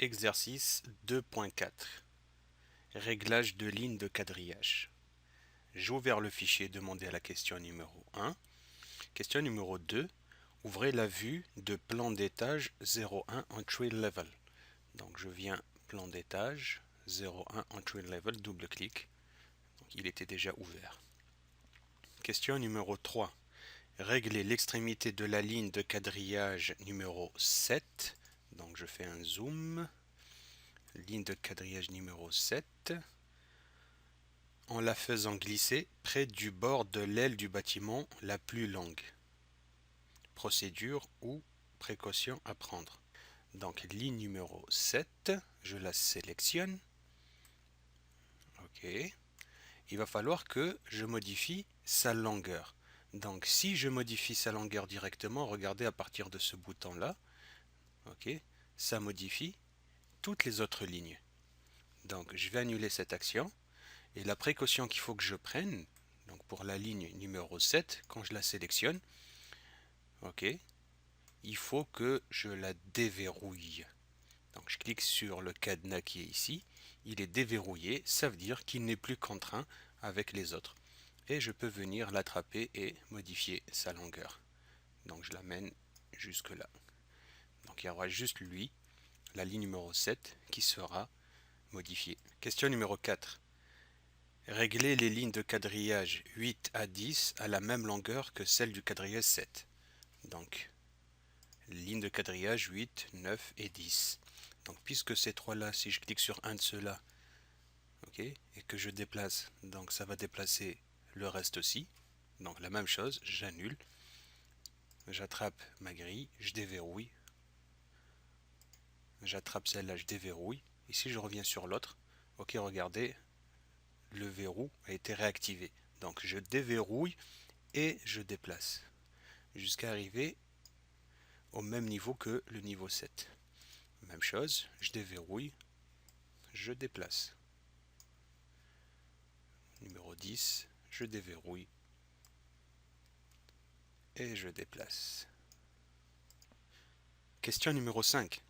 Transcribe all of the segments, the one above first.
Exercice 2.4. Réglage de ligne de quadrillage. J'ai ouvert le fichier demandé à la question numéro 1. Question numéro 2. Ouvrez la vue de plan d'étage 01 entry level. Donc je viens plan d'étage 01 entry level, double-clic. Donc il était déjà ouvert. Question numéro 3. Réglez l'extrémité de la ligne de quadrillage numéro 7. Donc je fais un zoom. Ligne de quadrillage numéro 7. En la faisant glisser près du bord de l'aile du bâtiment la plus longue. Procédure ou précaution à prendre. Donc ligne numéro 7, je la sélectionne. OK. Il va falloir que je modifie sa longueur. Donc si je modifie sa longueur directement, regardez à partir de ce bouton-là, OK, ça modifie toutes les autres lignes. Donc je vais annuler cette action. Et la précaution qu'il faut que je prenne, donc pour la ligne numéro 7, quand je la sélectionne, OK, il faut que je la déverrouille. Donc je clique sur le cadenas qui est ici, il est déverrouillé, ça veut dire qu'il n'est plus contraint avec les autres. Et je peux venir l'attraper et modifier sa longueur. Donc je l'amène jusque là. Donc il y aura juste lui, la ligne numéro 7, qui sera modifiée. Question numéro 4. Régler les lignes de quadrillage 8 à 10 à la même longueur que celle du quadrillage 7. Donc, ligne de quadrillage 8, 9 et 10. Donc, puisque ces trois-là, si je clique sur un de ceux-là, ok, et que je déplace, donc ça va déplacer le reste aussi. Donc, la même chose, j'annule. J'attrape ma grille, je déverrouille. J'attrape celle-là, je déverrouille. Et si je reviens sur l'autre, ok, regardez, le verrou a été réactivé. Donc, je déverrouille et je déplace jusqu'à arriver au même niveau que le niveau 7. Même chose, je déverrouille, je déplace. Numéro 10, je déverrouille et je déplace. Question numéro 5.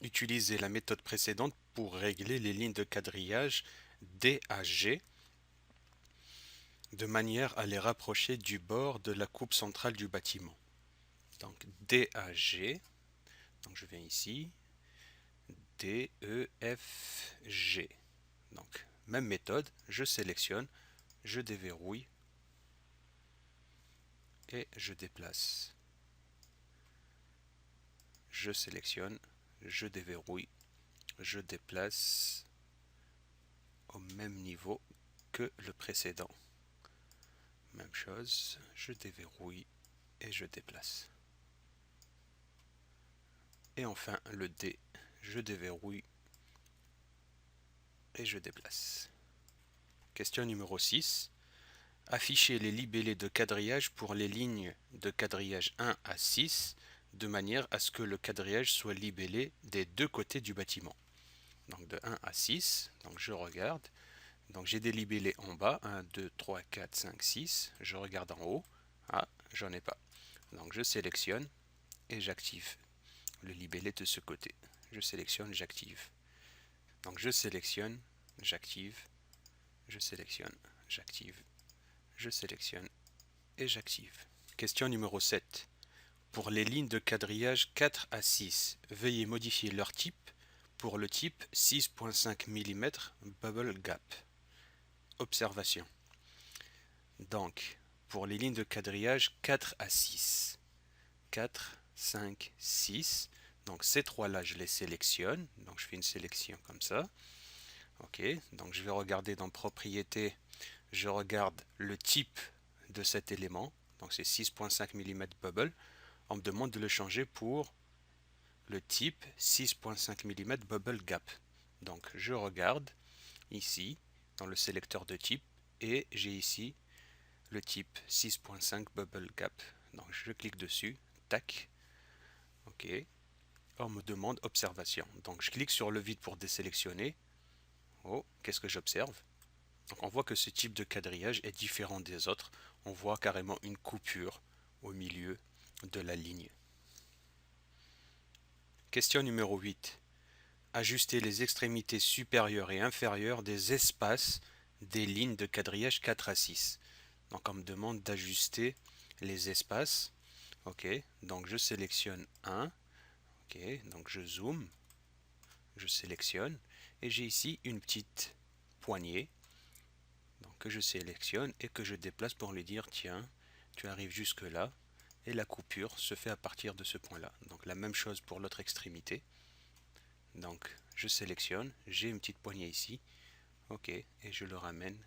Utilisez la méthode précédente pour régler les lignes de quadrillage D à G de manière à les rapprocher du bord de la coupe centrale du bâtiment. Donc D à G, donc je viens ici, D, E, F, G. Donc même méthode, je sélectionne, je déverrouille et je déplace. Je sélectionne, je déverrouille, je déplace au même niveau que le précédent. Même chose, je déverrouille et je déplace. Et enfin le D, je déverrouille et je déplace. Question numéro 6. Affichez les libellés de quadrillage pour les lignes de quadrillage 1 à 6 de manière à ce que le quadrillage soit libellé des deux côtés du bâtiment. Donc de 1 à 6, donc je regarde. Donc j'ai des libellés en bas, 1, 2, 3, 4, 5, 6. Je regarde en haut. Ah, j'en ai pas. Donc je sélectionne et j'active le libellé de ce côté. Je sélectionne, j'active. Donc je sélectionne, j'active, je sélectionne, j'active, je sélectionne et j'active. Question numéro 7. Pour les lignes de quadrillage 4 à 6, veuillez modifier leur type pour le type 6.5 mm Bubble Gap. Observation. Donc, pour les lignes de quadrillage 4 à 6, 4, 5, 6, donc ces trois-là, je les sélectionne. Donc, je fais une sélection comme ça. OK, donc je vais regarder dans Propriétés, je regarde le type de cet élément. Donc, c'est 6.5 mm Bubble. On me demande de le changer pour le type 6.5 mm Bubble Gap. Donc, je regarde ici, dans le sélecteur de type, et j'ai ici le type 6.5 Bubble Gap. Donc je clique dessus, tac, ok. On me demande observation. Donc je clique sur le vide pour désélectionner. Oh, qu'est-ce que j'observe? Donc on voit que ce type de quadrillage est différent des autres. On voit carrément une coupure au milieu de la ligne. Question numéro 8. ajuster les extrémités supérieures et inférieures des espaces des lignes de quadrillage 4 à 6. Donc on me demande d'ajuster les espaces. Ok, donc je sélectionne un. Ok, donc je zoome, je sélectionne et j'ai ici une petite poignée donc, que je sélectionne et que je déplace pour lui dire tiens, tu arrives jusque là et la coupure se fait à partir de ce point là. Donc la même chose pour l'autre extrémité. Donc je sélectionne, j'ai une petite poignée ici, ok, et je le ramène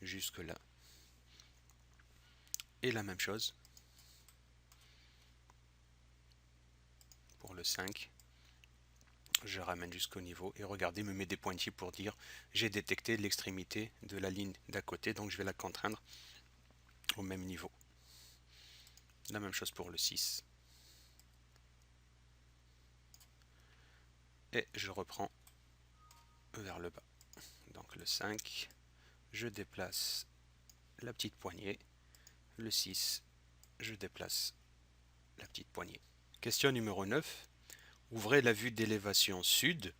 jusque là. Et la même chose pour le 5. Je ramène jusqu'au niveau et regardez, me met des pointillés pour dire j'ai détecté l'extrémité de la ligne d'à côté, donc je vais la contraindre au même niveau. La même chose pour le 6. Et je reprends vers le bas. Donc le 5, je déplace la petite poignée. Le 6, je déplace la petite poignée. Question numéro 9. Ouvrez la vue d'élévation sud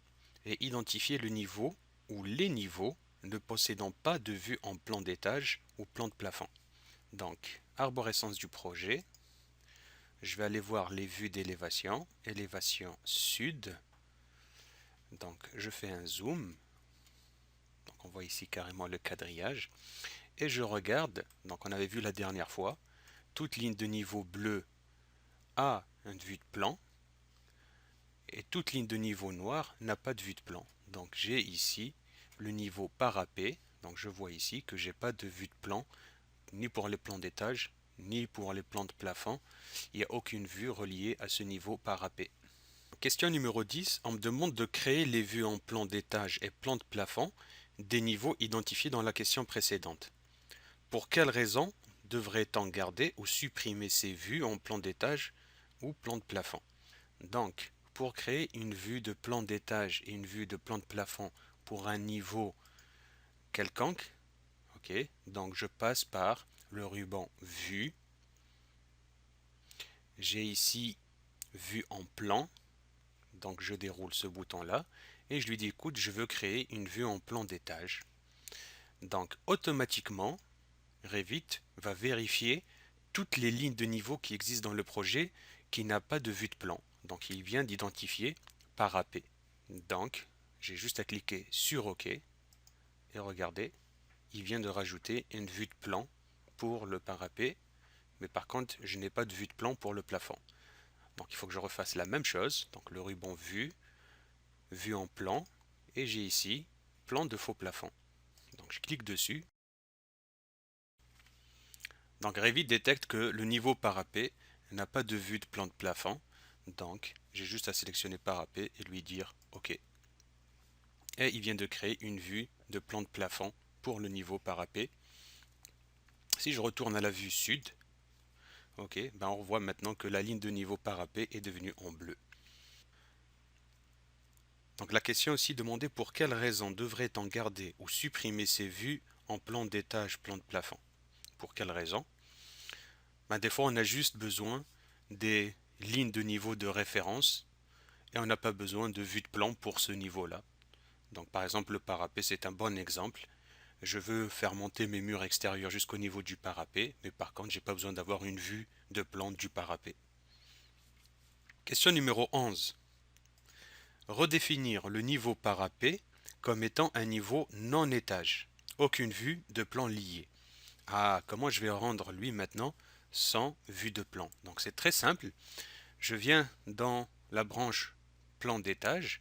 et identifiez le niveau ou les niveaux ne possédant pas de vue en plan d'étage ou plan de plafond. Donc, arborescence du projet. Je vais aller voir les vues d'élévation. Élévation sud. Donc, je fais un zoom. Donc, on voit ici carrément le quadrillage. Et je regarde, donc on avait vu la dernière fois, toute ligne de niveau bleu a une vue de plan. Et toute ligne de niveau noir n'a pas de vue de plan. Donc, j'ai ici le niveau parapet. Donc, je vois ici que j'ai pas de vue de plan, ni pour les plans d'étage, ni pour les plans de plafond. Il n'y a aucune vue reliée à ce niveau parapet. Question numéro 10. On me demande de créer les vues en plan d'étage et plan de plafond des niveaux identifiés dans la question précédente. Pour quelle raison devrait-on garder ou supprimer ces vues en plan d'étage ou plan de plafond? Donc, pour créer une vue de plan d'étage et une vue de plan de plafond pour un niveau quelconque, ok, donc je passe par le ruban vue. J'ai ici vue en plan, donc je déroule ce bouton-là et je lui dis écoute, je veux créer une vue en plan d'étage. Donc automatiquement, Revit va vérifier toutes les lignes de niveau qui existent dans le projet qui n'a pas de vue de plan. Donc il vient d'identifier parapet. Donc j'ai juste à cliquer sur OK et regardez, il vient de rajouter une vue de plan pour le parapet, mais par contre je n'ai pas de vue de plan pour le plafond. Donc il faut que je refasse la même chose. Donc le ruban vue, vue en plan, et j'ai ici plan de faux plafond. Donc je clique dessus. Donc Revit détecte que le niveau parapet n'a pas de vue de plan de plafond. Donc j'ai juste à sélectionner parapet et lui dire OK. Et il vient de créer une vue de plan de plafond pour le niveau parapet. Si je retourne à la vue sud, ok, ben on voit maintenant que la ligne de niveau parapet est devenue en bleu. Donc la question aussi demandait pour quelle raison devrait-on garder ou supprimer ces vues en plan d'étage, plan de plafond. Pour quelle raison? Ben des fois on a juste besoin des lignes de niveau de référence et on n'a pas besoin de vue de plan pour ce niveau-là. Donc par exemple le parapet c'est un bon exemple. Je veux faire monter mes murs extérieurs jusqu'au niveau du parapet, mais par contre j'ai pas besoin d'avoir une vue de plan du parapet. Question numéro 11. Redéfinir le niveau parapet comme étant un niveau non étage. Aucune vue de plan liée. Ah, comment je vais rendre lui maintenant sans vue de plan? Donc c'est très simple. Je viens dans la branche plan d'étage,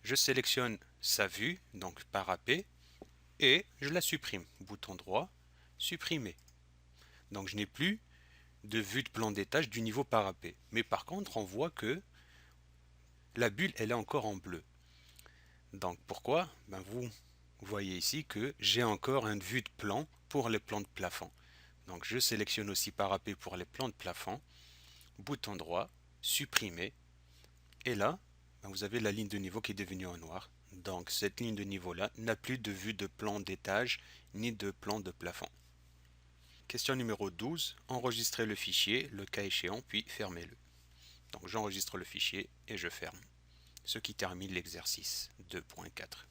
je sélectionne sa vue, donc parapet, et je la supprime. Bouton droit, supprimer. Donc je n'ai plus de vue de plan d'étage du niveau parapet. Mais par contre, on voit que la bulle, elle est encore en bleu. Donc pourquoi? Ben vous voyez ici que j'ai encore une vue de plan pour les plans de plafond. Donc je sélectionne aussi parapet pour les plans de plafond, bouton droit, supprimer, et là, ben vous avez la ligne de niveau qui est devenue en noir. Donc cette ligne de niveau-là n'a plus de vue de plan d'étage ni de plan de plafond. Question numéro 12. Enregistrez le fichier, le cas échéant, puis fermez-le. Donc j'enregistre le fichier et je ferme. ce qui termine l'exercice 2.4.